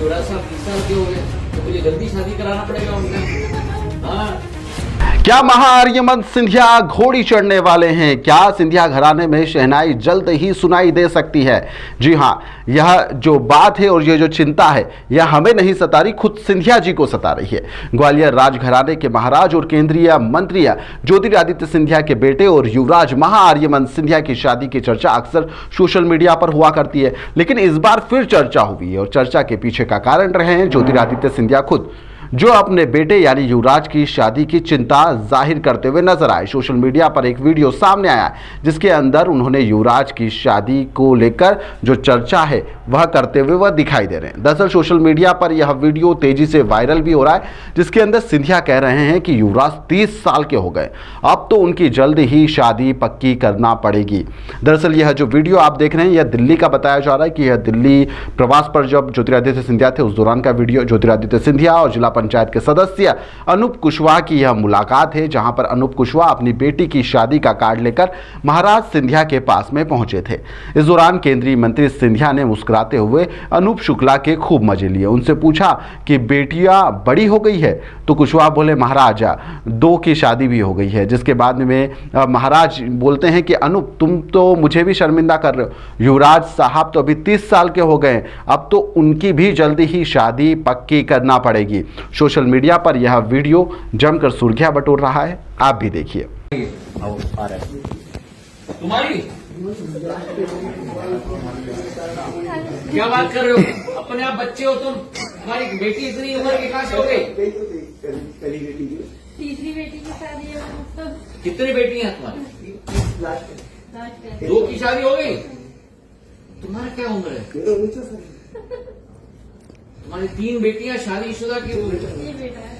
युवराज साहब 30 साल के हो गए तो मुझे जल्दी शादी कराना पड़ेगा उनका। हाँ क्या महाआर्यमन सिंधिया घोड़ी चढ़ने वाले हैं? क्या सिंधिया घराने में शहनाई जल्द ही सुनाई दे सकती है? जी हाँ, यह जो बात है और ये जो चिंता है यह हमें नहीं सता रही, खुद सिंधिया जी को सता रही है। ग्वालियर राजघराने के महाराज और केंद्रीय मंत्री ज्योतिरादित्य सिंधिया के बेटे और युवराज महाआर्यमन सिंधिया की शादी की चर्चा अक्सर सोशल मीडिया पर हुआ करती है, लेकिन इस बार फिर चर्चा हुई है और चर्चा के पीछे का कारण रहे हैं ज्योतिरादित्य सिंधिया खुद, जो अपने बेटे यानी युवराज की शादी की चिंता जाहिर करते हुए नजर आए। सोशल मीडिया पर एक वीडियो सामने आया जिसके अंदर उन्होंने युवराज की शादी को लेकर जो चर्चा है वह करते हुए वह दिखाई दे रहे हैं। दरअसल सोशल मीडिया पर यह वीडियो तेजी से वायरल भी हो रहा है, जिसके अंदर सिंधिया कह रहे हैं कि युवराज 30 साल के हो गए, अब तो उनकी जल्द ही शादी पक्की करना पड़ेगी। दरअसल यह जो वीडियो आप देख रहे हैं यह दिल्ली का बताया जा रहा है कि यह दिल्ली प्रवास पर जब ज्योतिरादित्य सिंधिया थे उस दौरान का वीडियो। ज्योतिरादित्य सिंधिया और जिला पंचायत के सदस्य अनूप कुशवाहा की यह मुलाकात है, जहां पर अनूप कुशवाहा अपनी बेटी की शादी का कार्ड लेकर महाराज सिंधिया के पास में पहुंचे थे। इस दौरान केंद्रीय मंत्री सिंधिया ने मुस्कुराते हुए अनूप शुक्ला के खूब मजे लिए। उनसे पूछा कि बेटियां बड़ी हो गई है, तो कुशवाहा बोले महाराज 2 की शादी भी हो गई है। जिसके बाद में महाराज बोलते हैं कि अनूप तुम तो मुझे भी शर्मिंदा कर रहे हो, युवराज साहब तो अभी 30 साल के हो गए, अब तो उनकी भी जल्दी ही शादी पक्की करना पड़ेगी। सोशल मीडिया पर यह वीडियो जमकर सुर्खियां बटोर रहा है, आप भी देखिए। तुम्हारी क्या बात कर रहे हो? अपने आप बच्चे हो तुम, तुम्हारी बेटी इतनी उम्र की कहां से हो गई? तीसरी बेटी की शादी है तो। कितनी बेटी हैं तुम्हारी? 2 की शादी हो गई। तुम्हारा क्या उम्र है? तुम्हारी 3 बेटियां शादीशुदा की हो गई। ये बेटा है।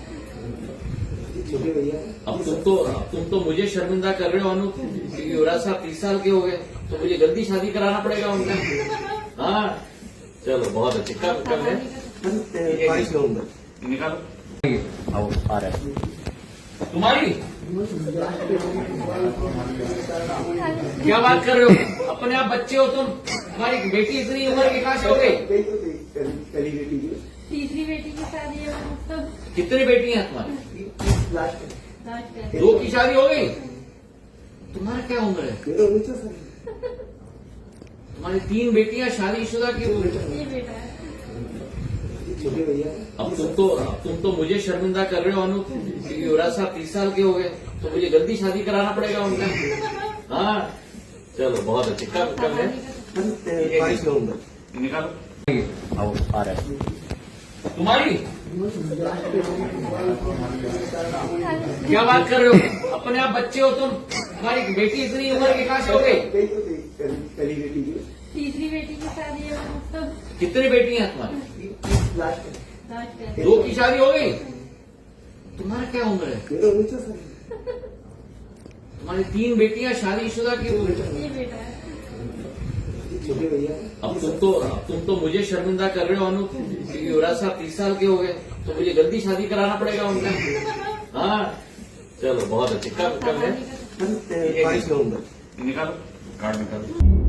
अब तुम तो मुझे शर्मिंदा कर रहे हो अनु, क्योंकि युवराज साहब 30 साल के हो गए तो मुझे जल्दी शादी कराना पड़ेगा उनका। हाँ चलो बहुत अच्छे। कब है? निकालो। तुम्हारी क्या बात कर रहे हो? अपने आप बच्चे हो तुम, तुम्हारी बेटी इतनी उम्र की कहां से हो गई? तीसरी बेटी की शादी है तो। कितनी बेटी हैं तुम्हारी? 2 की शादी हो गई। तुम्हारा क्या उम्र है? तुम्हारी 3 बेटियां शादीशुदा की हो गई। ये बेटा है। अब तुम तो मुझे शर्मिंदा कर रहे हो अनु, क्योंकि युवराज साहब 30 साल के हो गए तो मुझे जल्दी शादी कराना पड़ेगा उनका। हाँ चलो बहुत अच्छे। कब है? निकालो। तुम्हारी क्या बात कर रहे हो? अपने आप बच्चे हो तुम, तुम्हारी बेटी इतनी उम्र की कहां से हो गई? तीसरी बेटी की शादी है तो। कितनी बेटी हैं तुम्हारी? 2 की शादी हो गई। तुम्हारा क्या उम्र है? तुम्हारी 3 बेटियां शादीशुदा की हो गई। ये बेटा है। अब तुम तो मुझे शर्मिंदा कर रहे हो अनु, क्योंकि युवराज साहब 30 साल के हो गए तो मुझे जल्दी शादी कराना पड़ेगा उनका। हाँ चलो बहुत अच्छे। कब है? निकालो। कार्ड निकालो।